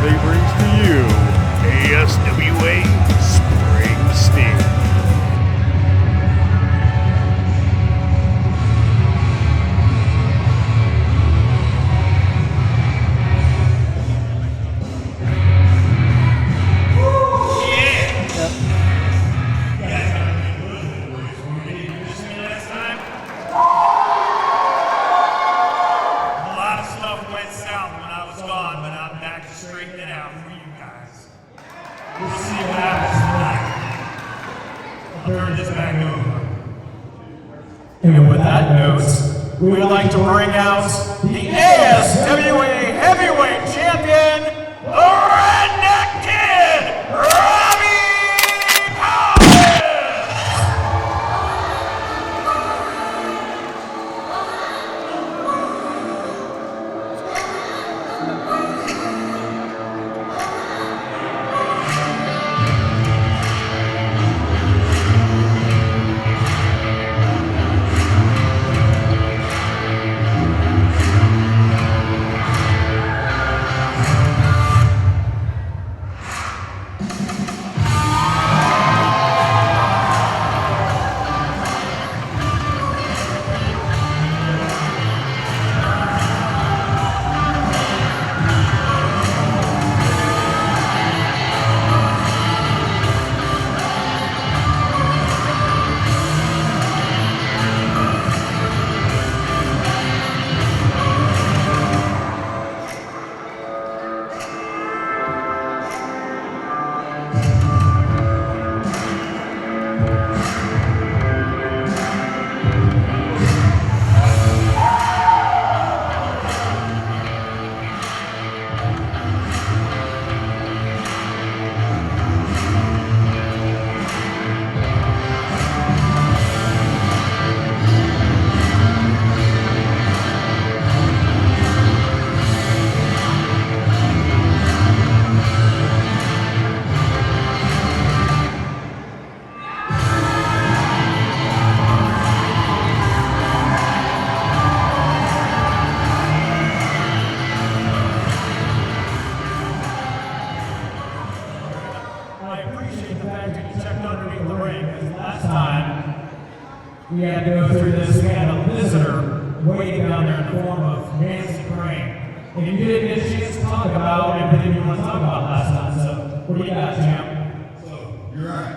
proudly brings to you ASWA Spring Sting. And with that note, we would like to bring out the ASWA Heavyweight Champion, the RedNeck Kid, Robby! We had to go through this. We had a visitor waiting down there in the form of Manson. And you didn't get a chance to talk about everything you want to talk about last time. So, what do you got, champ? So, you're right.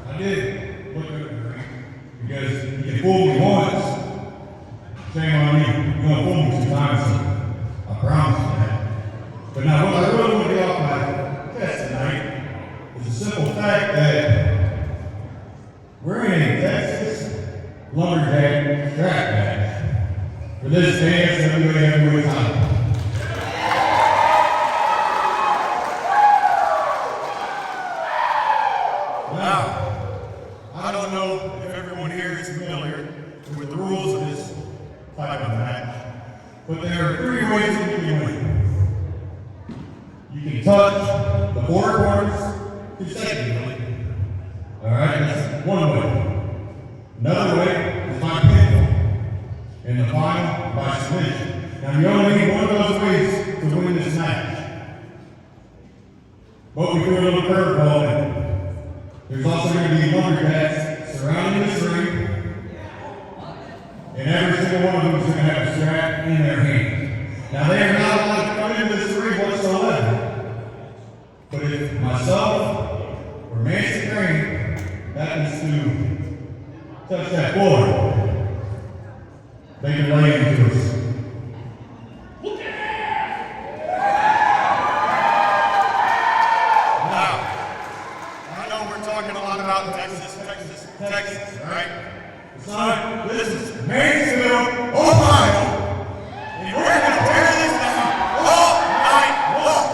I did look at the ring because you can fool me once. Shame on me. You're going to fool me 2 times. So I promise you that. But now, what I really want to get off my chest tonight is the simple fact that we're in a Texas Lumberjack Strap Match for this ASWA Heavyweight title. Now, I don't know if everyone here is familiar with the rules of this type of match, but there are 3 ways that you can win. You can touch the 4 corners consecutively. Alright, that's one way. Another way is by pinfall, and the final by submission. Now you only need one of those ways to win this match. But we threw a little curveball in. There's also going to be Lumberjacks surrounding this ring, and every single one of them is going to have a strap in their hand. Now they are not allowed to come into this ring whatsoever. But if myself or Manson happens to touch that floor, they can lay into us. Now, I know we're talking a lot about Texas, right? Son, this is Mansfield, Ohio, and we're going to tear this down all night long.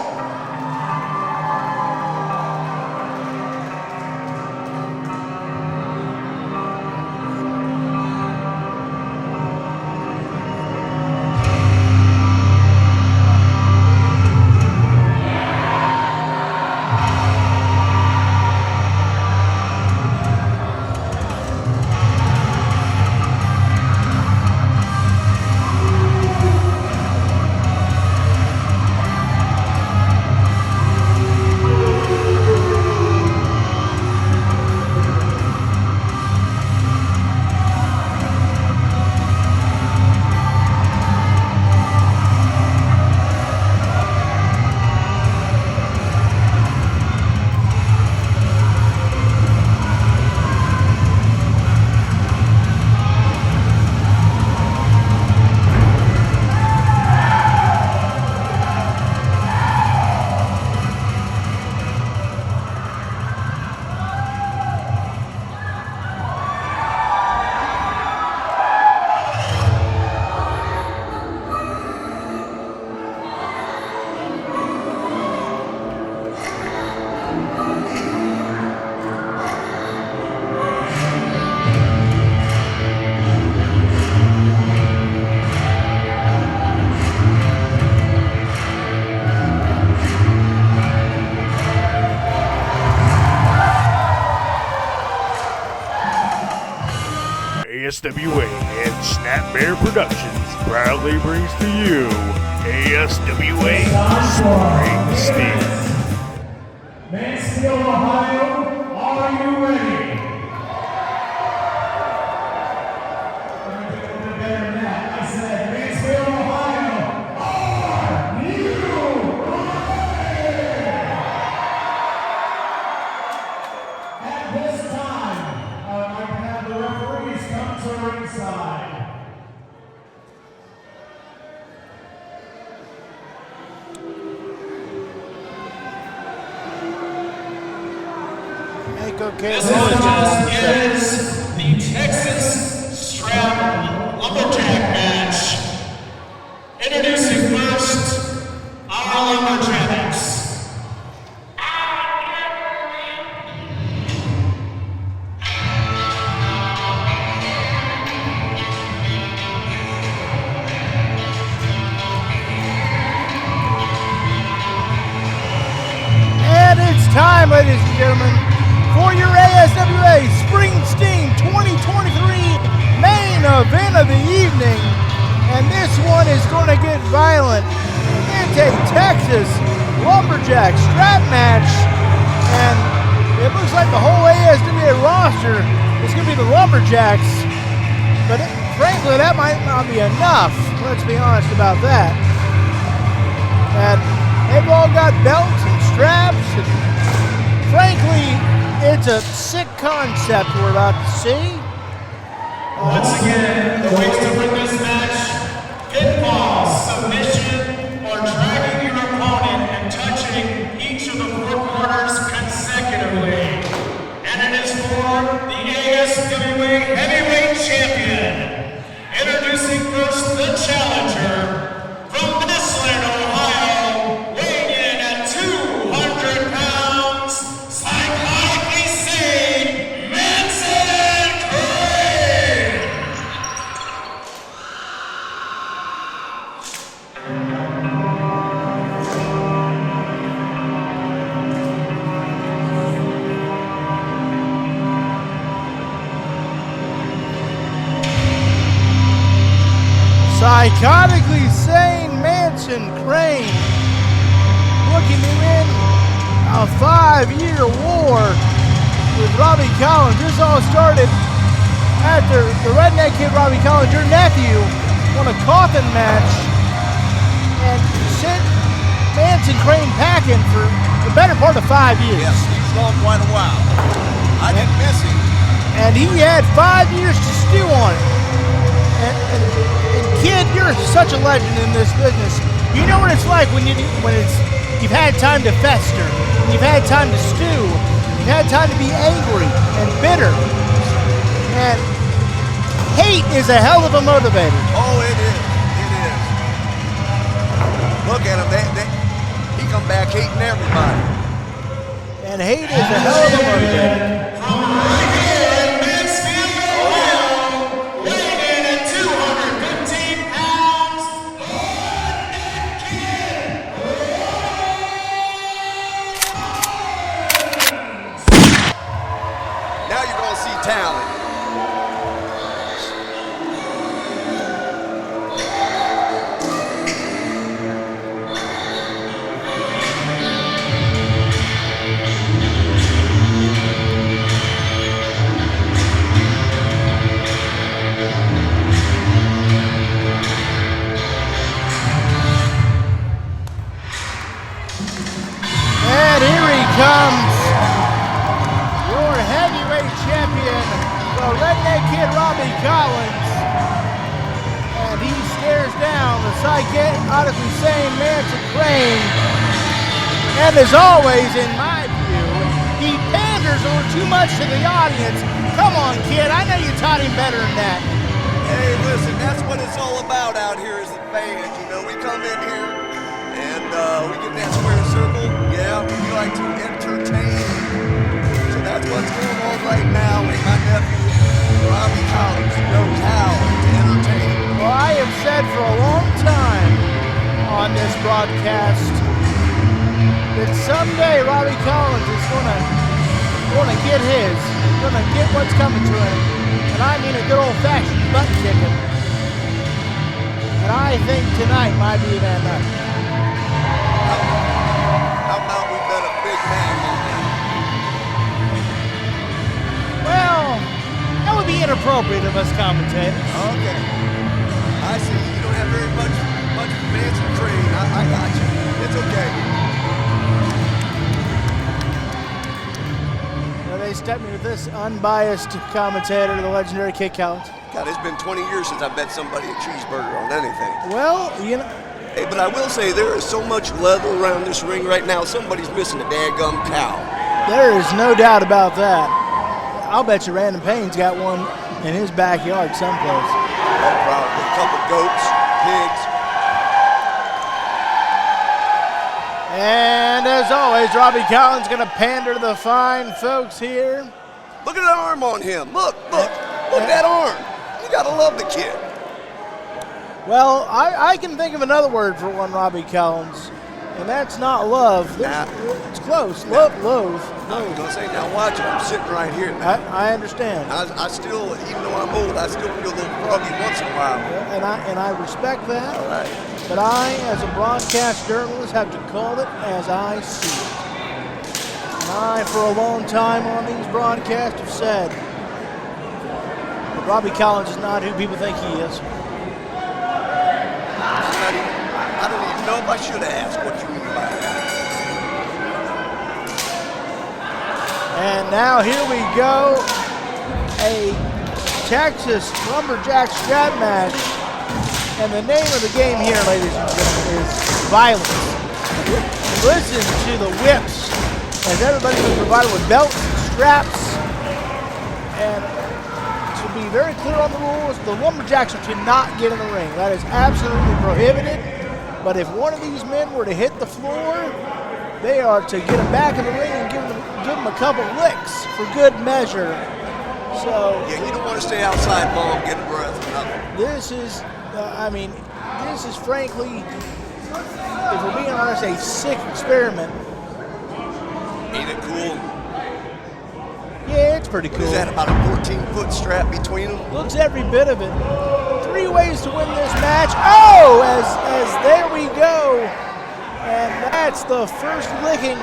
Bear Productions proudly brings to you ASWA Spring Sting. Mansfield, Ohio, are you ready? Let me do a little bit better than that. I said, Mansfield, Ohio, are you ready? At this time, I'd like to have the referees come to ringside. This is the Texas Strap Lumberjack Match. Introducing first, our Lumberjacks. And it's time, ladies and gentlemen, for your ASWA Spring Sting 2023 main event of the evening. And this one is going to get violent. It's a Texas Lumberjack Strap Match. And it looks like the whole ASWA roster is going to be the Lumberjacks. But frankly, that might not be enough. Let's be honest about that. And they've all got belts and straps. And frankly, it's a sick concept we're about to see. Once again, the ways to win this match: pinfall, submission, or dragging your opponent and touching each of the four corners consecutively. And it is for the ASWA Heavyweight Champion. Introducing first the challenger from Mansfield, Ohio, weighing in at 200 pounds, Psychotically Sane, Manson. Psychotically Sane Manson Crane looking to win a 5-year war with Robby Collins. This all started after the RedNeck kid Robby Collins, your nephew, won a coffin match and sent Manson Crane packing for the better part of 5 years. Yes, he's gone quite a while. I didn't miss him. And he had 5 years to stew on it. And kid, you're such a legend in this business. You know what it's like when you've had time to fester, you've had time to stew, you've had time to be angry and bitter. And hate is a hell of a motivator. Oh, it is. It is. Look at him. He come back hating everybody. And hate is a hell of a motivator. From right here in Mansfield, Ohio, weighing in at 215 pounds, RedNeck Kid. Now you're going to see talent. And here he comes, your heavyweight champion, the RedNeck kid Robby Collins. And he stares down the Psychotically Sane Manson Crane. And as always, in my view, he panders a little too much to the audience. Come on, kid, I know you taught him better than that. Hey, listen, that's what it's all about out here is the fans. You know, we come in here and we get that square circle. Yeah, we like to entertain. So that's what's going on right now with my nephew, Robby Collins, knows how to entertain. Well, I have said for a long time on this broadcast that someday Robby Collins is gonna get his, gonna get what's coming to him, and I mean a good old-fashioned butt kicking. And I think tonight might be that night. How about we bet a big man on that? Well, that would be inappropriate of us commentators. Okay. I see. You don't have very much fancy training. I got you. It's okay. Well, they stepped me with this unbiased commentator, the legendary Kit Collins. God, it's been 20 years since I bet somebody a cheeseburger on anything. Well, you know. Hey, but I will say there is so much leather around this ring right now, somebody's missing a daggum cow. There is no doubt about that. I'll bet you Random Payne's got one in his backyard someplace. Oh, probably a couple goats, pigs. And as always, Robby Collins going to pander to the fine folks here. Look at that arm on him. Look at that arm. You gotta love the kid. Well, I can think of another word for one, Robby Collins, and that's not love. It's close. Loathe. I was gonna say, now watch it. I'm sitting right here. I understand. I still, even though I'm old, I still feel a little froggy once in a while. And I respect that. All right. But I, as a broadcast journalist, have to call it as I see it. And I, for a long time on these broadcasts, have said that Robby Collins is not who people think he is. I don't even know if I should ask what you mean by that. And now here we go, a Texas Lumberjack Strap Match. And the name of the game here, ladies and gentlemen, is violence. Listen to the whips, as everybody's been provided with belts, straps, and to be very clear on the rules, the Lumberjacks are to not get in the ring. That is absolutely prohibited. But if one of these men were to hit the floor, they are to get him back in the ring and give him a couple licks for good measure. So yeah, you don't want to stay outside long, get a breath or nothing. This is, this is frankly, if we're being honest, a sick experiment. Ain't it cool? Yeah, it's pretty cool. Is that about a 14-foot strap between them? Looks every bit of it. 3 ways to win this match. Oh, as there we go. And that's the first licking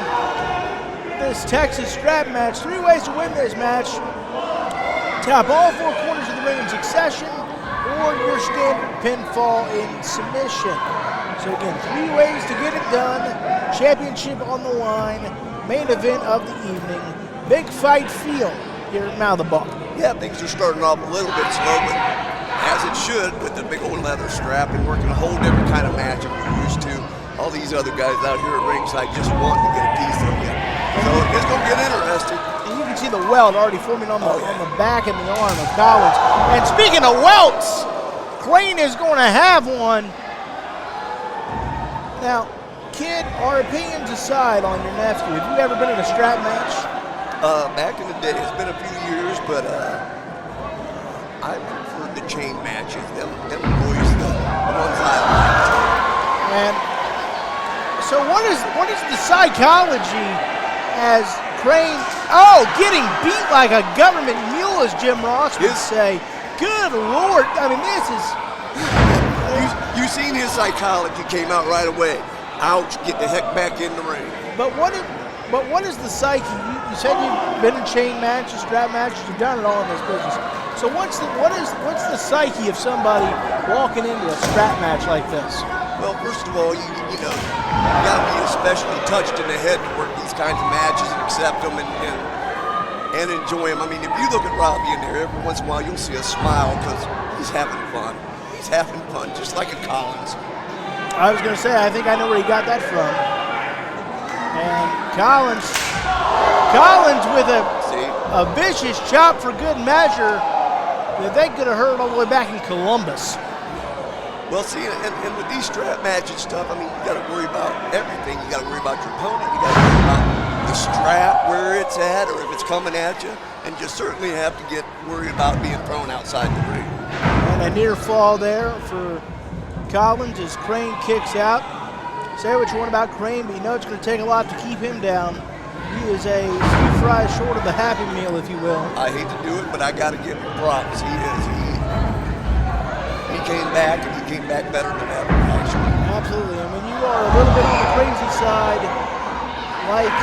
this Texas strap match. 3 ways to win this match. Tap all 4 corners of the ring in succession, or your standard pinfall in submission. So again, 3 ways to get it done. Championship on the line. Main event of the evening. Big fight feel here at Mouth of the Bar. Yeah, things are starting off a little bit slow, but as it should, with the big old leather strap and working a whole different kind of match that we're used to. All these other guys out here at ringside just wanting to get a piece of it. So it's going to get interesting. And you can see the welt already forming on the back and the arm of Collins. And speaking of welts, Crane is going to have one. Now, kid, our opinions aside on your nephew, have you ever been in a strap match? Back in the day, it's been a few years, but I preferred the chain matches. Them boys, the ones I liked. And so what is the psychology as Crane, getting beat like a government mule, as Jim Ross would say. Good Lord, I mean, this is... You seen his psychology came out right away. Ouch, get the heck back in the ring. But what is the psyche? You said you've been in chain matches, strap matches, you've done it all in this business. So what's the psyche of somebody walking into a strap match like this? Well, first of all, you got to be especially touched in the head to work these kinds of matches and accept them and enjoy them. I mean, if you look at Robby in there, every once in a while you'll see a smile because he's having fun. He's having fun, just like a Collins. I was going to say, I think I know where he got that from. And Collins with a vicious chop for good measure that they could have heard all the way back in Columbus. Well, see, and with these strap matches stuff, I mean, you got to worry about everything. You got to worry about your opponent. You got to worry about the strap, where it's at, or if it's coming at you. And you certainly have to get worried about being thrown outside the ring. And a near fall there for Collins as Crane kicks out. Say what you want about Crane, but you know it's going to take a lot to keep him down. He is a few fries short of the Happy Meal, if you will. I hate to do it, but I got to give him props. He came back, and he came back better than ever, actually. Absolutely. And when you are a little bit on the crazy side, like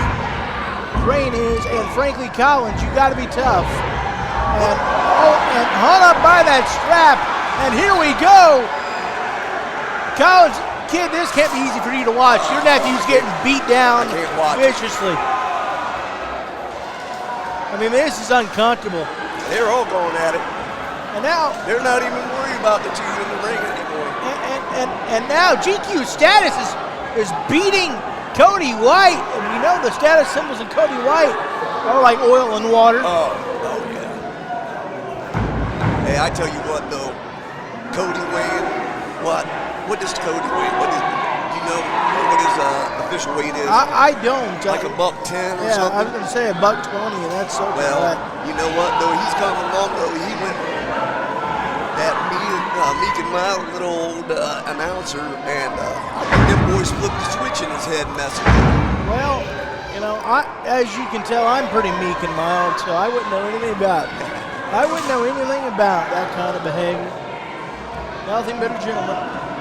Crane is, and frankly Collins, you got to be tough. And hung up by that strap. And here we go. Collins, kid, this can't be easy for you to watch. Your nephew's getting beat down viciously. I mean, this is uncomfortable. They're all going at it. And now they're not even worried about the two in the ring anymore. And now GQ Status is beating Cody White. And you know the status symbols in Cody White are like oil and water. Oh yeah. Hey, I tell you what though, Cody weighing what? What does Cody weigh? What is, you know what his official weight is? I don't. Like $110 or something? Yeah, I was going to say $120, and that's so well, bad. You know what, though? He's coming along, though. He went that meek and mild little old announcer, and I think them boys flipped the switch in his head and messed with him. Well, you know, as you can tell, I'm pretty meek and mild, so I wouldn't know anything about it. I wouldn't know anything about that kind of behavior. Nothing but a gentleman.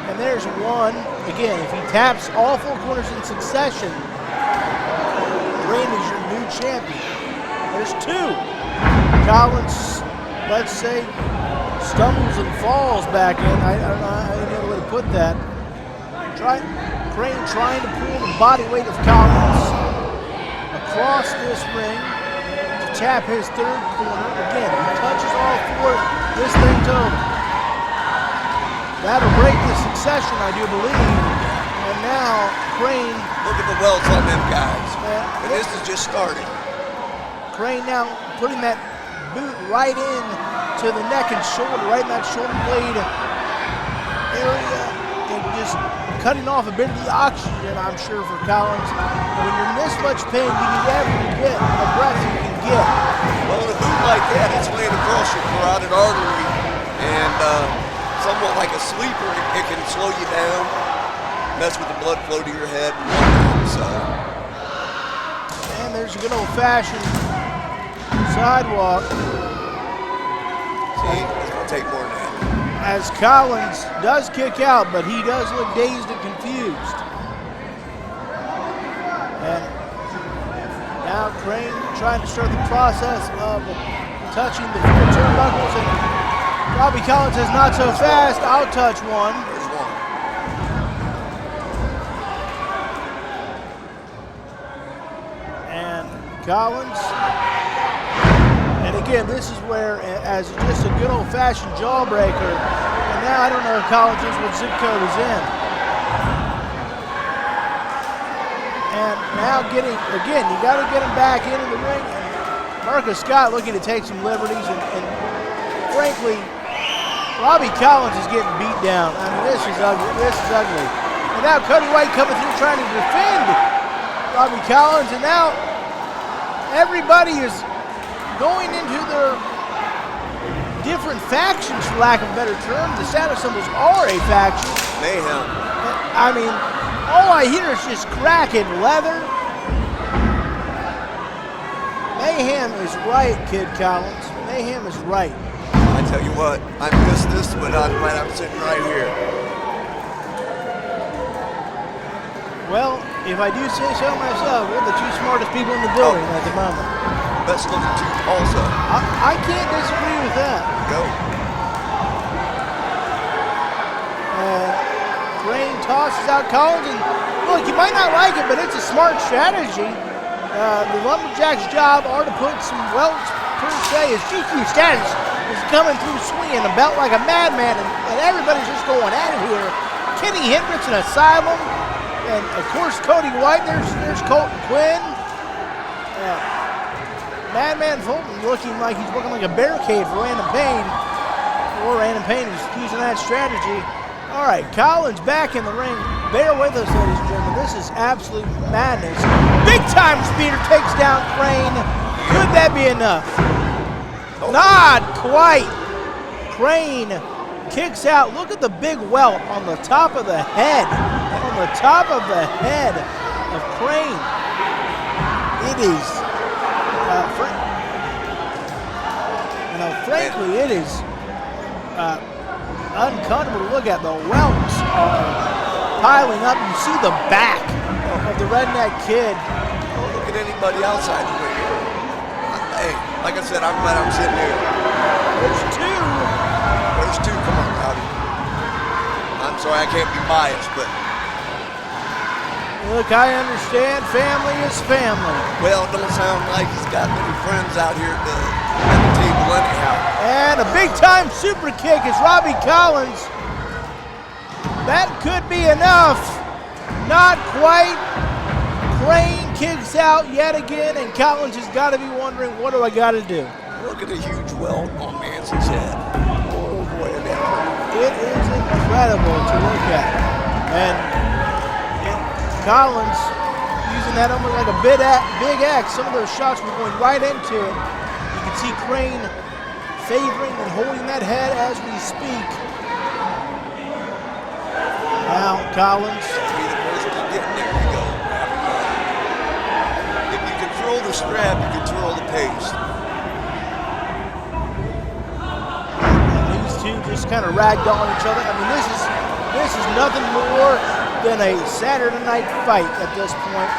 And there's one. Again, if he taps all four corners in succession, Rain is your new champion. There's two. Collins, let's say, stumbles and falls back in. I don't know any other way to put that. Crane trying to pull the body weight of Collins across this ring to tap his third corner. Again, he touches all four. This thing's over. That'll break the succession, I do believe. And now, Crane. Look at the welts on them guys. And this is just starting. Crane now putting that boot right in to the neck and shoulder, right in that shoulder blade area. And just cutting off a bit of the oxygen, I'm sure, for Collins. And when you're in this much pain, you need every bit of breath you can get. Well, in a boot like that, it's laying across your carotid artery. And, somewhat like a sleeper, it can slow you down, mess with the blood flow to your head, and whatnot, so. And there's a good old-fashioned sidewalk. See, it's going to take more than that. As Collins does kick out, but he does look dazed and confused. And now Crane trying to start the process of touching the four turnbuckles, and Robby Collins says, not so fast, I'll touch one. There's one. And Collins, and again, this is where, as just a good old-fashioned jawbreaker, and now I don't know if Collins knows what zip code is in. And now getting, again, you got to get him back into the ring. Marcus Scott looking to take some liberties, and frankly, Robby Collins is getting beat down. I mean, this is ugly. This is ugly. And now Cody White coming through trying to defend Robby Collins. And now everybody is going into their different factions, for lack of a better term. The status symbols are a faction. Mayhem. I mean, all I hear is just cracking leather. Mayhem is right, Kid Collins. Mayhem is right. I tell you what, I missed this, but I'm glad I'm sitting right here. Well, if I do say so myself, we're the two smartest people in the building at the moment. Best looking two also. I can't disagree with that. Go. Crane tosses out Collins, and look, you might not like it, but it's a smart strategy. The Lumberjacks' job are to put some welts per se. As GQ Status is coming through swinging a belt like a madman, and everybody's just going at it here. Kenny Hendricks and Asylum, and of course Cody White. There's Colton Quinn. Madman Fulton looking like he's working like a barricade for Random Pain, or Random Pain is using that strategy. All right, Collins back in the ring. Bear with us, ladies and gentlemen. This is absolute madness. Big time speeder takes down Crane. Could that be enough? Not quite. Crane kicks out. Look at the big welt on the top of the head. On the top of the head of Crane. It is, frankly, it is uncomfortable to look at. The welts are piling up. You see the back of the redneck kid. Don't look at anybody outside the ring. Hey, like I said, I'm glad I'm sitting here. There's two. There's two. Come on, Rowdy. I'm sorry I can't be biased, but Look, I understand family is family. well, it don't sound like he's got many friends out here at the table anyhow. And a big-time super kick is Robby Collins. That could be enough. Not quite. Crane kicks out yet again, and Collins has got to be wondering, what do I got to do? Look at the huge welt on Manson's head. Oh boy, It is incredible to look at. And Collins using that almost like a big X. Some of those shots were going right into it. You can see Crane favoring and holding that head as we speak. Now Collins. be the person to get in there. You go. If you control the strap, you control the pace. These two just kind of ragdoll each other. I mean, this is nothing more than a Saturday night fight at this point.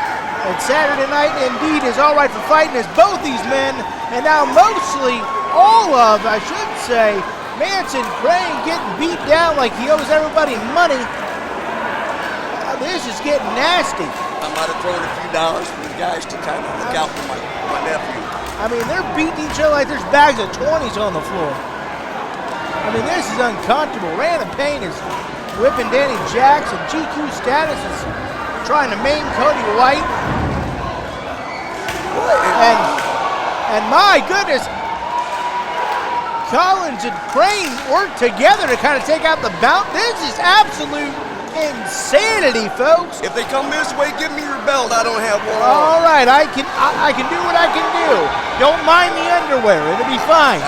And Saturday night indeed is all right for fighting as both these men, and now mostly all of, I should say, Manson Crane getting beat down like he owes everybody money. This is getting nasty. I might have thrown a few dollars for the guys to kind of look out for my nephew. I mean, they're beating each other like there's bags of 20s on the floor. I mean, this is uncomfortable. Random Payne is whipping Danny Jackson. GQ Status is trying to maim Cody White. And my goodness, Collins and Crane work together to kind of take out the bout. This is absolute insanity, folks. If they come this way, give me your belt. I don't have one. All right, I can do what I can do. Don't mind the underwear. It'll be fine.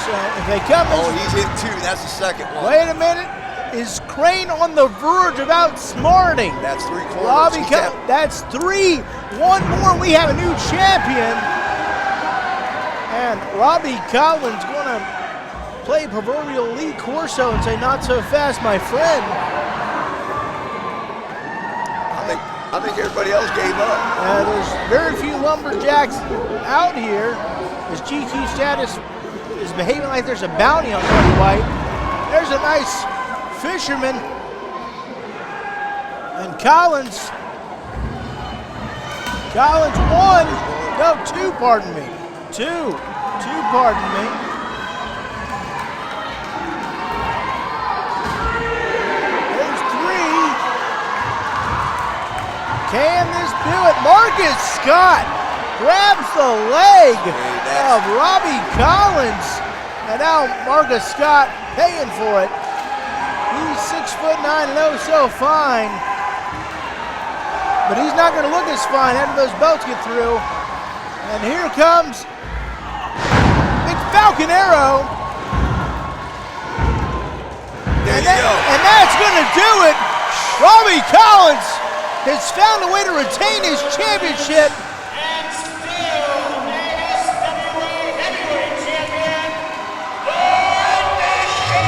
So if they come Oh, he's hit two. That's the second one. Wait a minute. Is Crane on the verge of outsmarting? That's three quarters. Robby, that's three. One more, we have a new champion. And Robby Collins going to play proverbial Lee Corso and say, not so fast, my friend. I think everybody else gave up. There's very few Lumberjacks out here as GQ Status is behaving like there's a bounty on Cody White. There's a nice fisherman. And Collins one. No, two, pardon me. Two, pardon me. There's three. Can this do it? Marcus Scott grabs the leg of Robby Collins. And now Marcus Scott paying for it. He's 6'9" and oh so fine. But he's not going to look as fine after those belts get through. And here comes Big Falcon Arrow. And that's going to do it. Robby Collins has found a way to retain his championship. And still ASWA Heavyweight Champion, the Nation,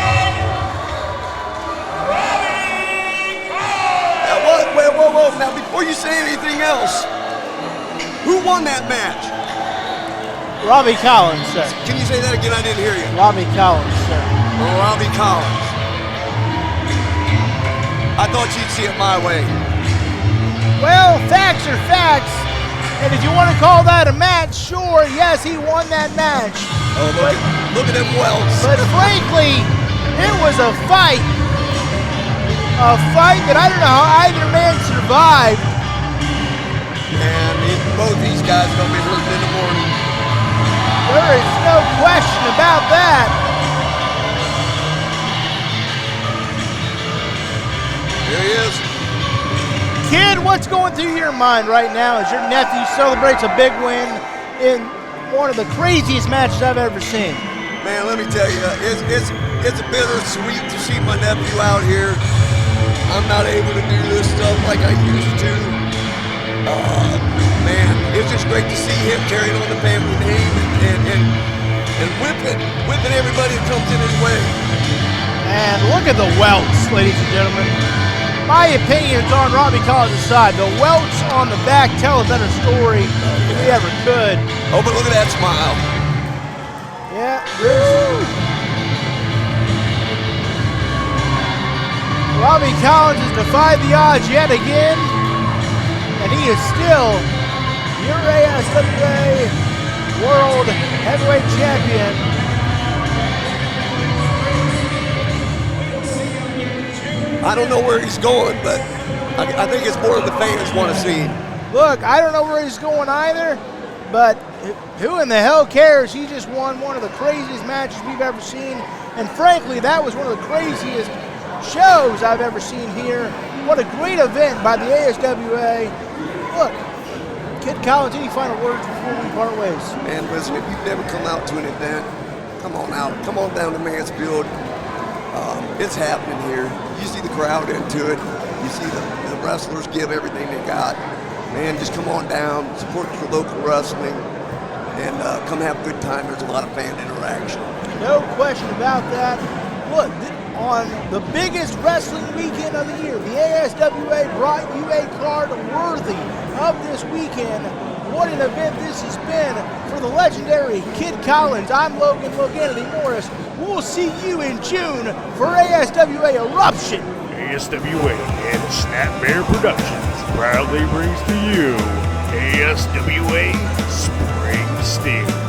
Robby Collins. Now what? Whoa. Now before you say anything else, who won that match? Robby Collins, sir. Can you say that again? I didn't hear you. Robby Collins, sir. Robby Collins. I thought you'd see it my way. Well, facts are facts. And if you want to call that a match, sure, yes, he won that match. Oh, look at them welts. But frankly, it was a fight. A fight that I don't know how either man survived. And both these guys are going to be hurting in the morning. There is no question about that. There he is. Kid, what's going through your mind right now as your nephew celebrates a big win in one of the craziest matches I've ever seen? Man, let me tell you, it's a bittersweet to see my nephew out here. I'm not able to do this stuff like I used to. Man, it's just great to see him carrying on the family name and whipping everybody that comes in his way. And look at the welts, ladies and gentlemen. My opinion's on Robby Collins' side. The welts on the back tell a better story than we ever could. Oh, but look at that smile. Yeah, Robby Collins has defied the odds yet again, and he is still your ASWA World Heavyweight Champion. I don't know where he's going, but I think it's more the fans want to see. Look, I don't know where he's going either, but who in the hell cares? He just won one of the craziest matches we've ever seen, and frankly, that was one of the craziest shows I've ever seen here. What a great event by the ASWA. Look, Kid Collins, any final words before we part ways? Man, listen, if you've never come out to an event, come on out. Come on down to Mansfield. It's happening here. You see the crowd into it. You see the wrestlers give everything they got. Man, just come on down, support your local wrestling, and come have a good time. There's a lot of fan interaction. No question about that. Look, on the biggest wrestling weekend of the year, the ASWA brought you a card worthy of this weekend. What an event this has been for the legendary Kid Collins. I'm Loganity Morris. We'll see you in June for ASWA Eruption. ASWA and Snapmare Productions proudly brings to you ASWA Spring Sting.